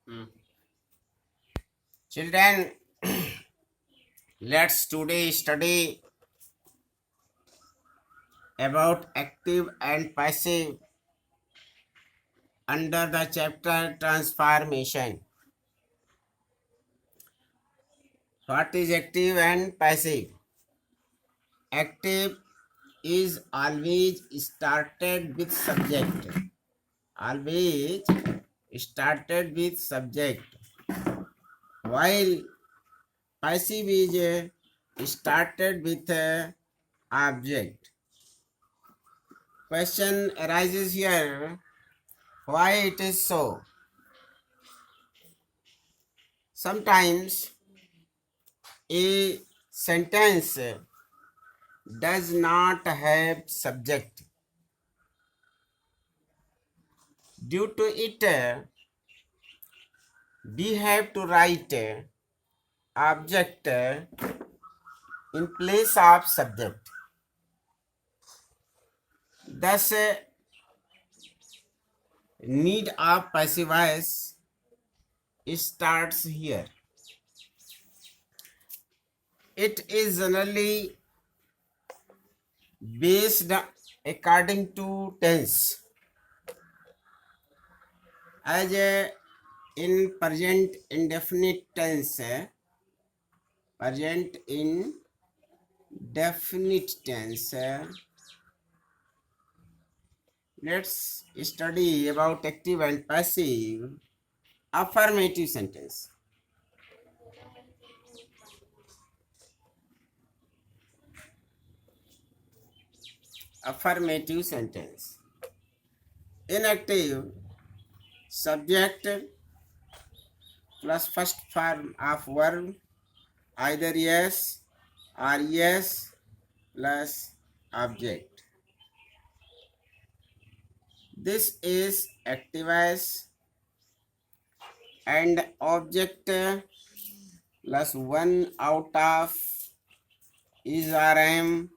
Mm. Children, let's today study about active and passive under the chapter transformation. What is active and passive? Active is always started with subject. Always started with subject. While passive is started with object. Question arises here, why it is so? Sometimes a sentence does not have subject. Due to it, we have to write object in place of subject. Thus, need of passive voice starts here. It is generally based according to tense. As in present indefinite tense, present indefinite tense, let's study about active and passive affirmative sentence. Affirmative sentence. In active, subject plus first form of verb, either yes or yes plus object. This is active voice and object plus one out of is RM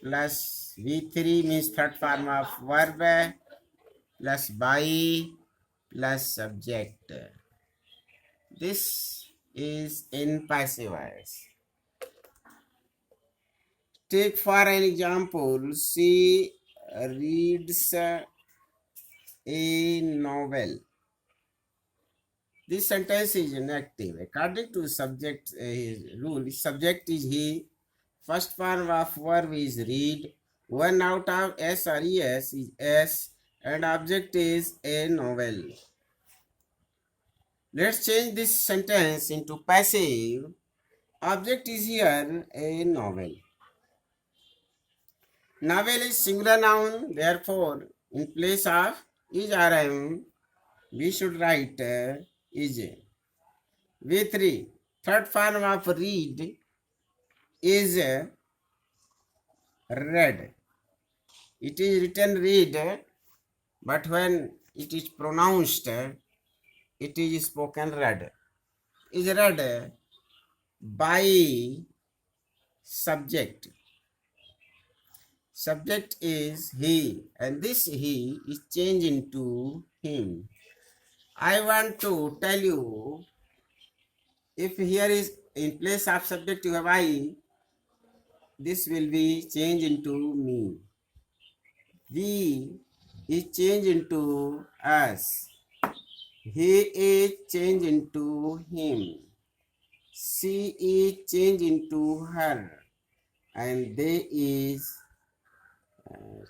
plus V3 means third form of verb plus by plus subject. This is in passive voice. Take for an example, she reads a novel. This sentence is inactive. According to subject rule, subject is he, first form of verb is read, one out of S or ES is S, and object is a novel. Let's change this sentence into passive. Object is here a novel. Novel is singular noun, therefore, in place of is RM, we should write is. V3, third form of read is read. It is written read, but when it is pronounced, it is spoken read. Is read by subject. Subject is he, and this he is changed into him. I want to tell you, if here is in place of subject you have I, this will be changed into me. We is changed into us. He is changed into him. She is changed into her. And they is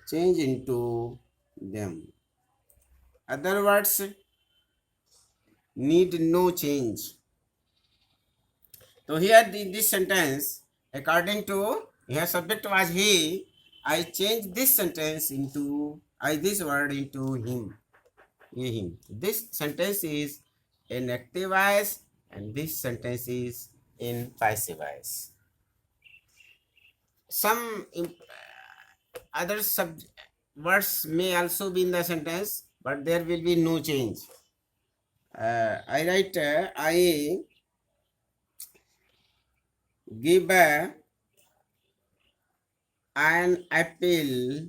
changed into them. Other words, need no change. So here this sentence, according to here subject was he, I changed this sentence into this word into him. Him. This sentence is in active voice and this sentence is in passive voice. Some other words may also be in the sentence, but there will be no change. I write I give an apple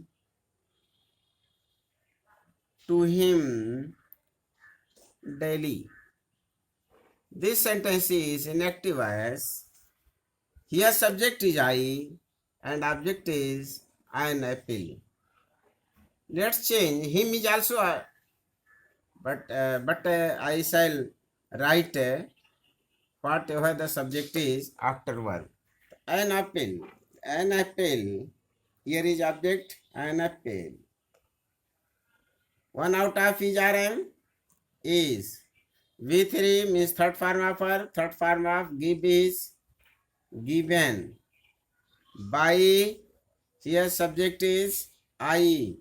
to him daily. This sentence is inactive as here subject is I and object is an apple. Let's change. Him is also but I shall write whatever the subject is afterward. An apple. An apple. Here is object an apple. 1 out of is RM is. V3 means third form of her. Third form of give is given. By here subject is I.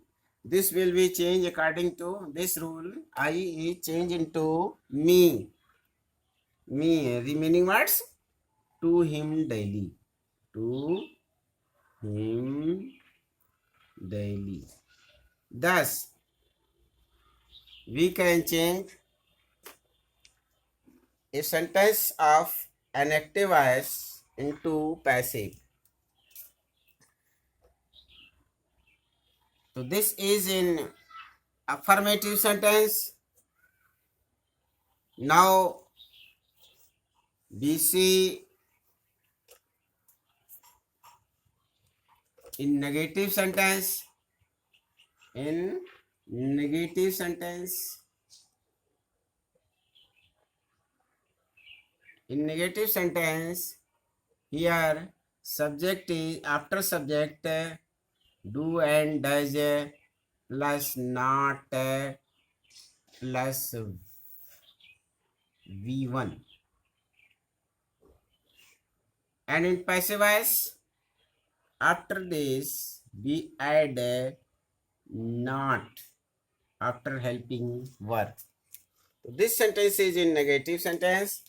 This will be changed according to this rule. I is changed into me. Me. Remaining words to him daily. To him daily. Thus, we can change a sentence of an active voice into passive. So this is in affirmative sentence. Now we see in negative sentence. In negative sentence. In negative sentence, here subject is after subject do and does plus not plus V1. And in passive voice, after this we add not after helping verb. This sentence is in negative sentence.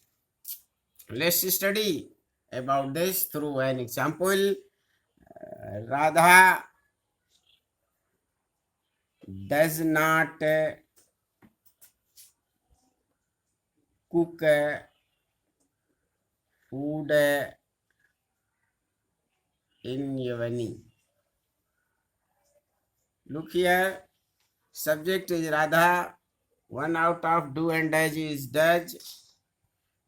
Let's study about this through an example. Radha does not cook food in evening. Look here, subject is Radha, 1 out of do and does is does,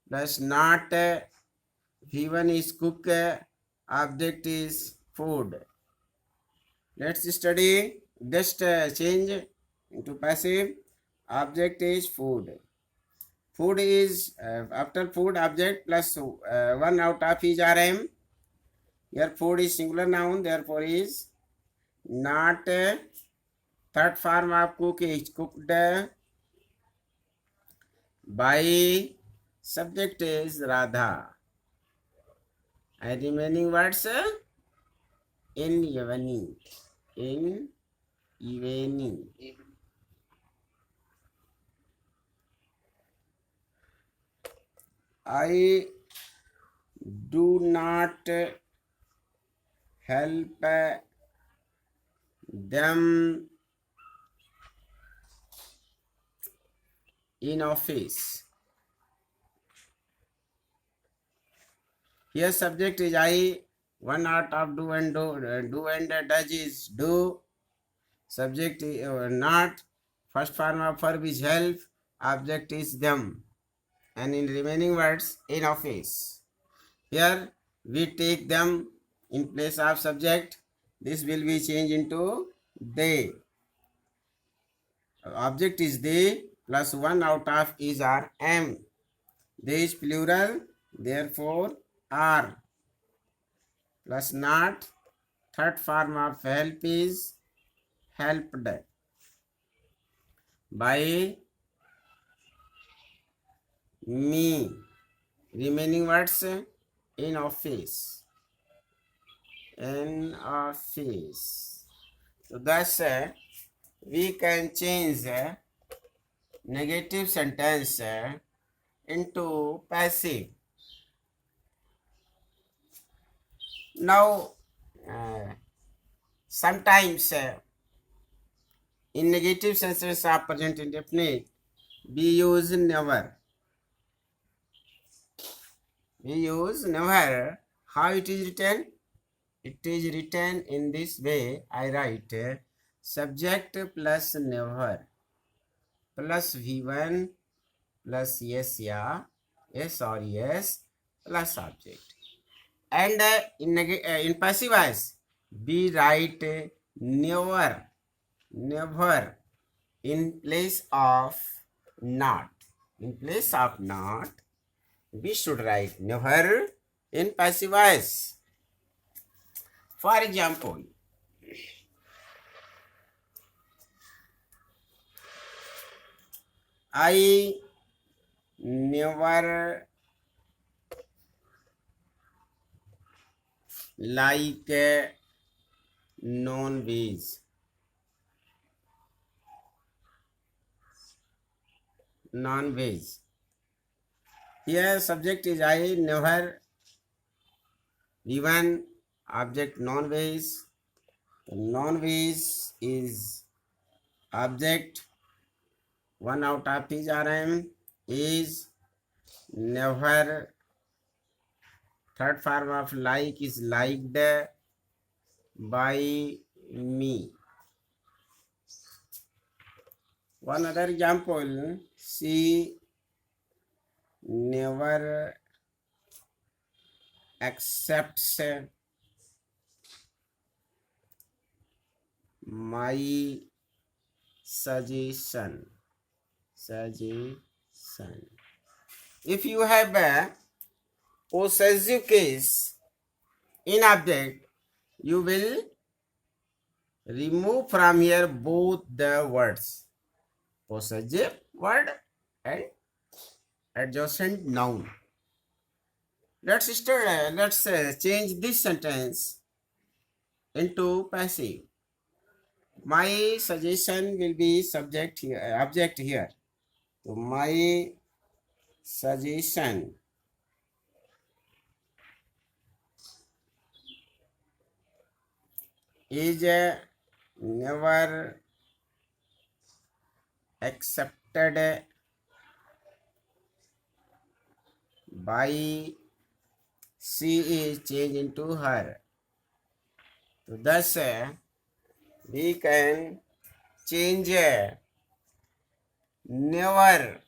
plus not, V1 is cook, object is food. Let's study, just change into passive, object is food. Food is, after food object plus 1 out of is RM. Here food is singular noun, therefore is not third form of cook is cooked by subject is Radha. And remaining words in evening. In evening. I do not help them in office. Here subject is I, 1 out of do and does is do. Subject is not, first form of verb is help, object is them. And in remaining words in office. Here we take them in place of subject. This will be changed into they. Object is they plus 1 out of is are am. They is plural, therefore are. Plus not, third form of help is helped by me. Remaining words in office. In office. So thus we can change negative sentence into passive. Now sometimes in negative sentences of present indefinite we use never. We use never. How it is written? It is written in this way. I write subject plus never plus V1 plus yes, yeah, yes or yes plus object. And in passive voice, we write never, never in place of not. In place of not, we should write never in passive voice. For example, I never like non-veg. Non-veg. Here subject is I, never, even object non-veg. Non-veg is object. One out of his RM is never. Third form of like is liked by me. One other example, she never accepts my suggestion. Suggestion. If you have a possessive case in object, you will remove from here both the words, possessive word and adjacent noun. Let's start. Let's change this sentence into passive. My suggestion will be subject here, object here. So my suggestion is never accepted by she is changed into her. So thus we can change never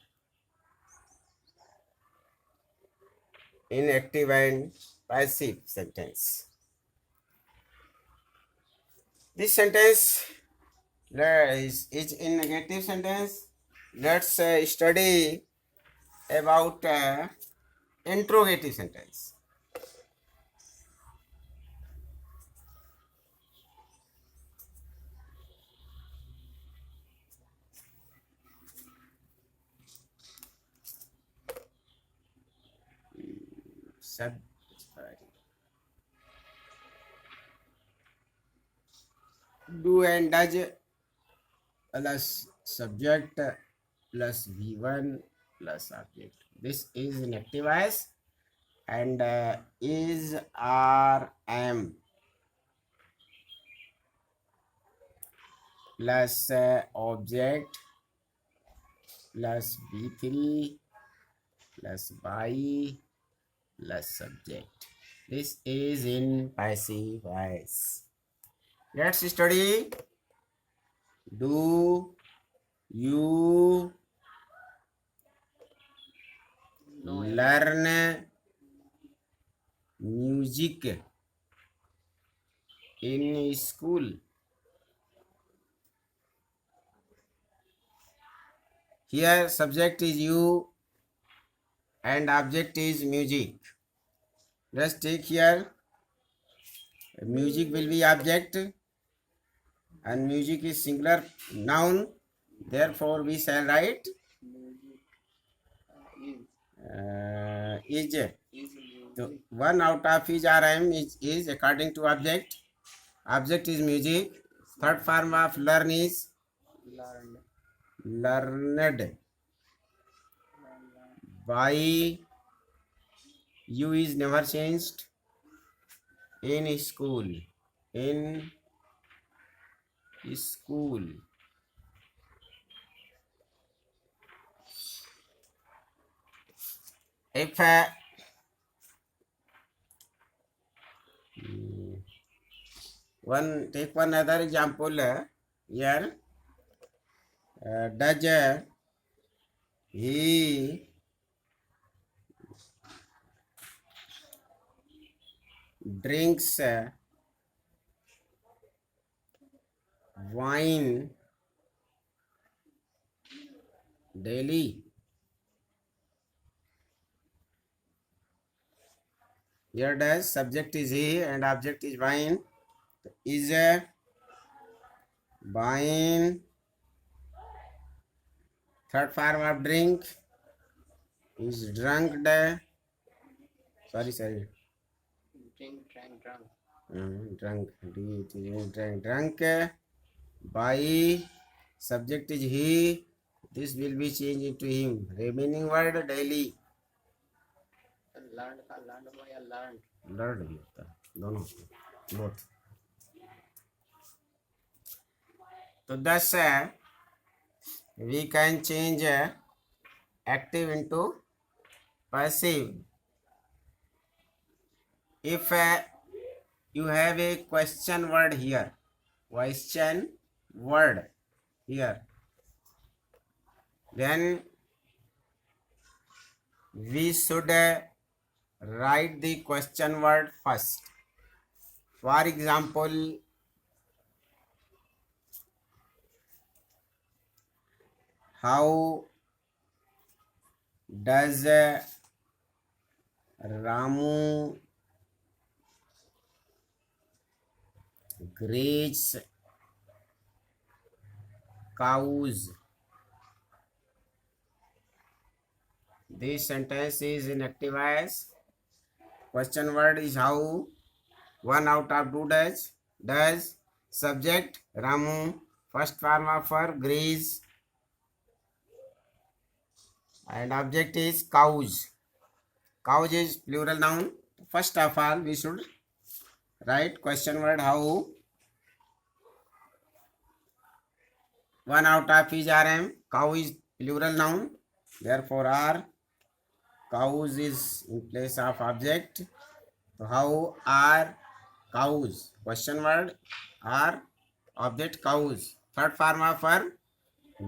in active and passive sentence. This sentence is in negative sentence. Let's study about interrogative sentence. Do and does plus subject plus V1 plus object. This is in active voice and is or am plus object plus V3 plus by plus subject. This is in passive voice. Let's study. Do you learn music in school? Here subject is you and object is music. Let's take here music will be object and music is singular noun. Therefore we shall write is. So one out of each RM is according to object. Object is music. Third form of learn is learned. By you is never changed. In school. In school. If take one other example here. Does he drinks wine daily. Here does subject is he and object is wine. Is wine third form of drink is drunk sorry drunk drunk by subject is he, this will be changed into him. Remaining word daily learned भी होता है दोनों both. तो thus we can change active into passive. If you have a question word here, then we should write the question word first. For example, how does Ramu graze cows? This sentence is in active voice. Question word is how. 1 out of 2 does subject Ramu, first form of verb graze, and object is cows. Cows is plural noun. First of all, we should write question word how. 1 out of is RM. Cow is plural noun. Therefore, R. Cows is in place of object. So how are cows? Question word are object cows. Third form of verb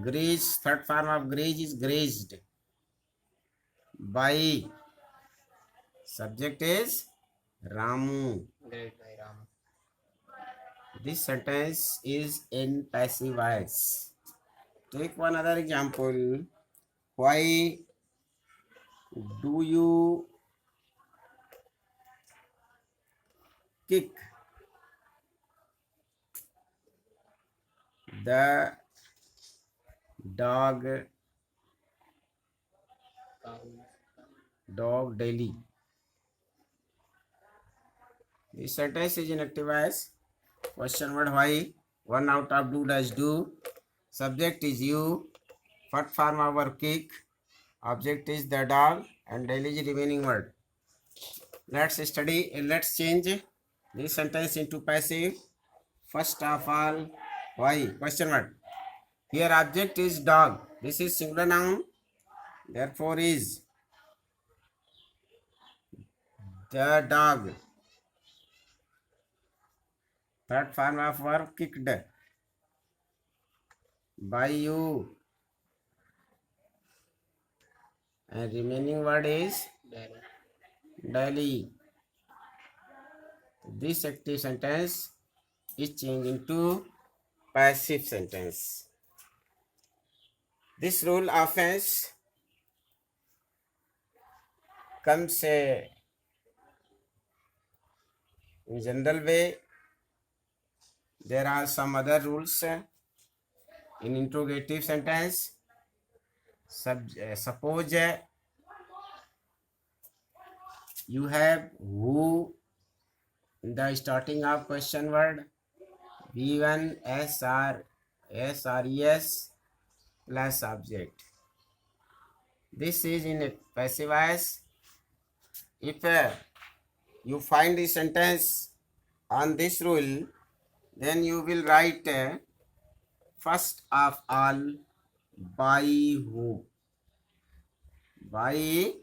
graze. Third form of graze is grazed by. Subject is Ramu. This sentence is in passive voice. Take one other example. Why do you kick the dog daily? This sentence is in active voice. Question word why. 1 out of 2 does do. Subject is you. First form of our kick. Object is the dog and daily is remaining word. Let's study. Let's change this sentence into passive. First of all, why? Question word. Here object is dog. This is singular noun. Therefore is the dog. Third form of verb kicked by you. And remaining word is daily. This active sentence is changed into passive sentence. This rule often comes in general way. There are some other rules in interrogative sentence. Suppose you have who in the starting of question word, V1 SRES plus object. This is in a passive voice. If you find the sentence on this rule, then you will write first of all by who. By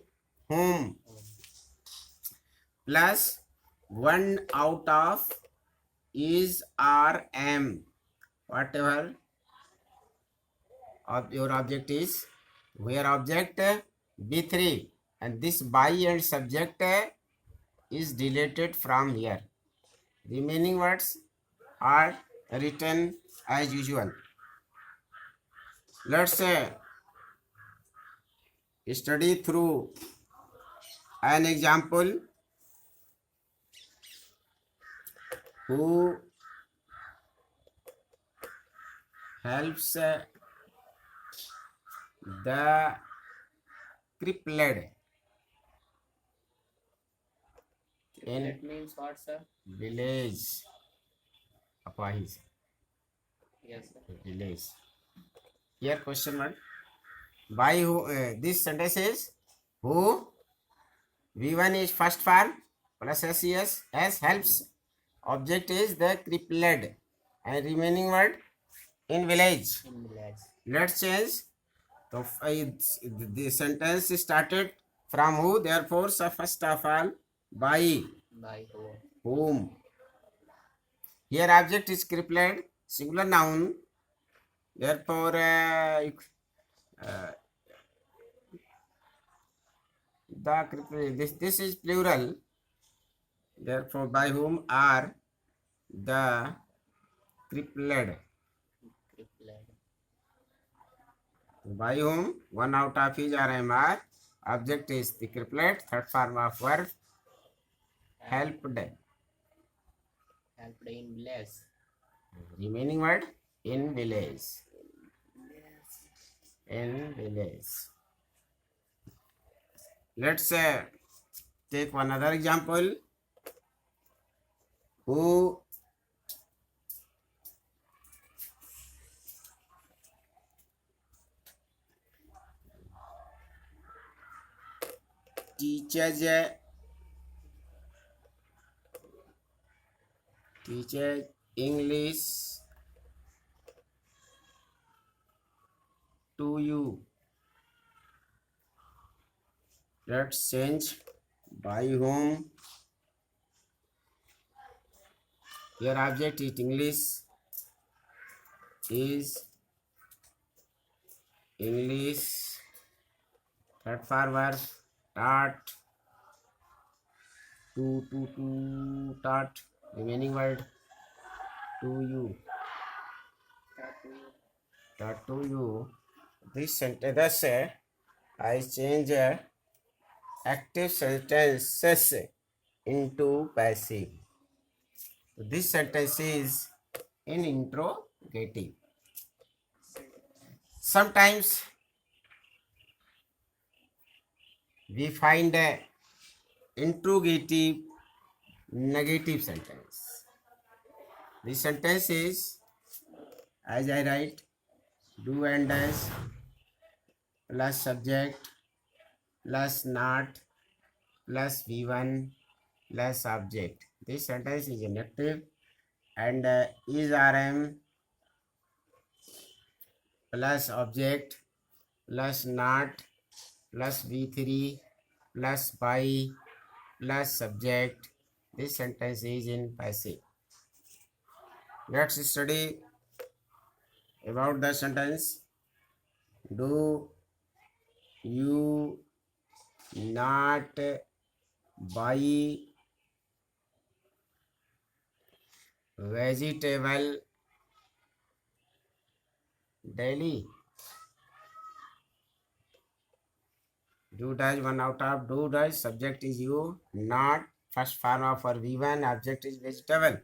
whom plus 1 out of is or am, whatever of your object is, where object B3 and this by and subject is deleted from here. Remaining words are written as usual. Let's study through an example. Who helps the crippled in That means what, sir? village? Apahis. Yes, sir. Village. Here question mark. By who? This sentence is who. V1 is first form plus SES. S helps. Object is the crippled and remaining word in village. In village. Let's change. So the sentence started from who. Therefore, so first of all, by By whom. Here object is crippled, singular noun. Therefore, this is plural. Therefore, by whom are the crippled. crippled. By whom, one out of each RMR. Object is the crippled, third form of verb, helped. Helped in village. Remaining word in village. In village. Let's take one other example. Who teaches English to you. Let's change by whom. Your object is English, is English, third forward, taught, to taught, remaining word to you. Taught to you. This sentence, I change active sentences into passive. This sentence is in interrogative. Sometimes we find a interrogative negative sentence. This sentence is, as I write, do and does plus subject plus not plus V1 plus object. This sentence is negative and is RM plus object plus not plus V3 plus by plus subject. This sentence is in passive. Let's study about the sentence. Do you not buy vegetable daily? Do does, one out of do does, subject is you, not first form of for V1, object is vegetable.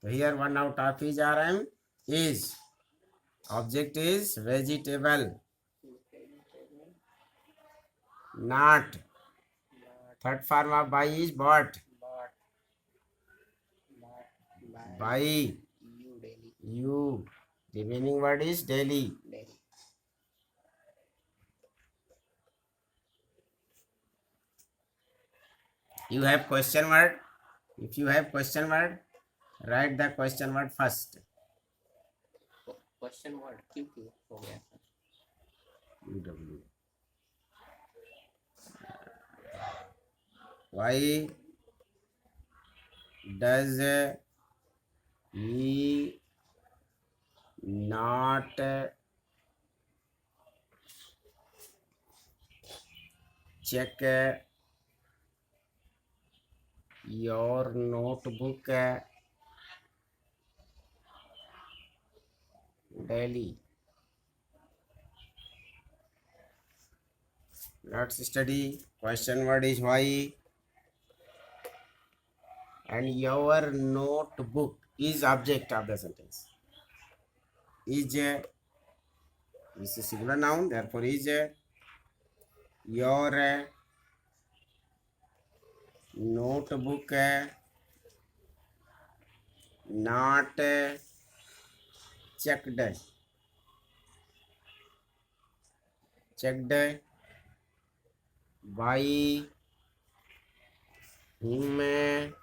So here one out of is RM is, object is vegetable, not, third form of buy is bought, buy you daily. you, remaining word is daily. Daily. You have question word. If you have question word, write the question word first. Question word QQ हो गया sir. UW. Why does he not check your notebook daily. Let's study. Question word is why. And your notebook is object of the sentence. Is a singular noun, therefore is your notebook not checked by him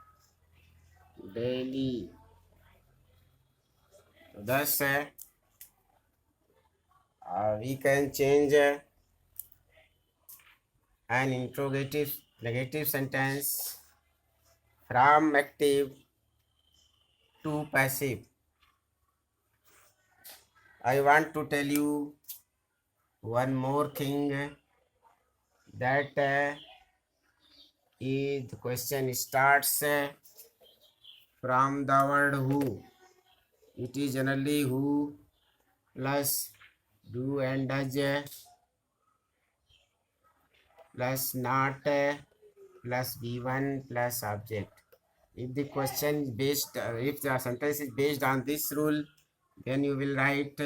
daily. Thus we can change an interrogative negative sentence from active to passive. I want to tell you one more thing, that is the question starts from the word who. It is generally who plus do and does plus not plus v1 plus object. If the question is based, if the sentence is based on this rule, then you will write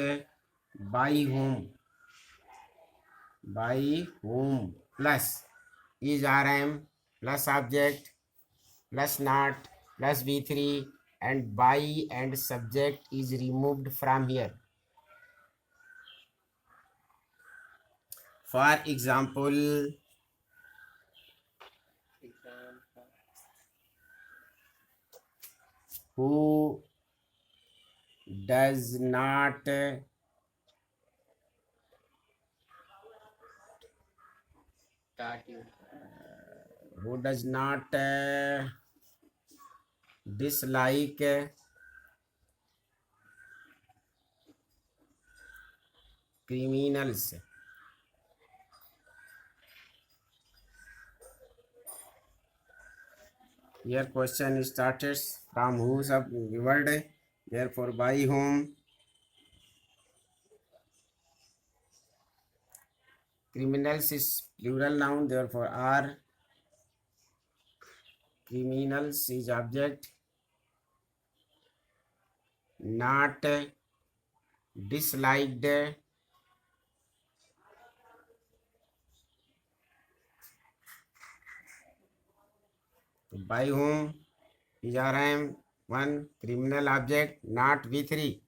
by whom plus is rm plus object plus not plus v3, and by and subject is removed from here. For example, who does not Start you. who does not dislike criminals. Here question started from who sub word, therefore by whom. Criminals is plural noun, therefore are. Criminals is object. Not disliked by whom is rm, one criminal object, not v3,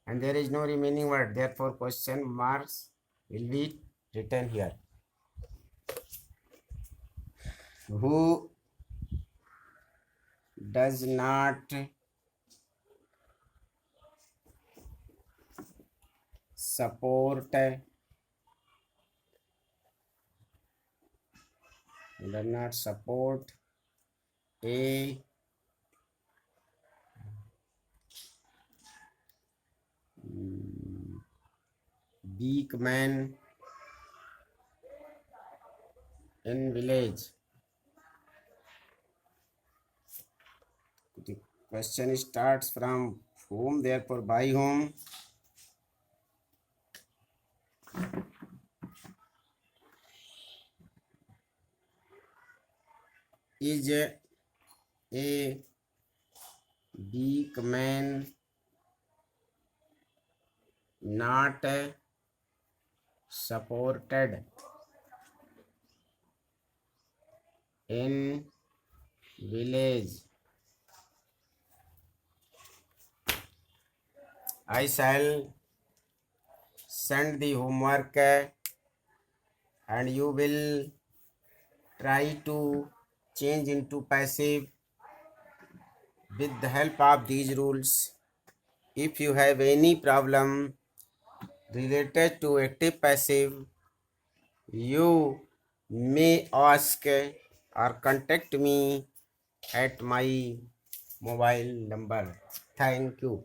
and there is no remaining word, therefore question marks will be written here. Who does not support a big man in village. The question starts from whom, therefore by whom. Is a big man not supported in village? I shall send the homework and you will try to change into passive with the help of these rules. If you have any problem related to active passive, you may ask or contact me at my mobile number. Thank you.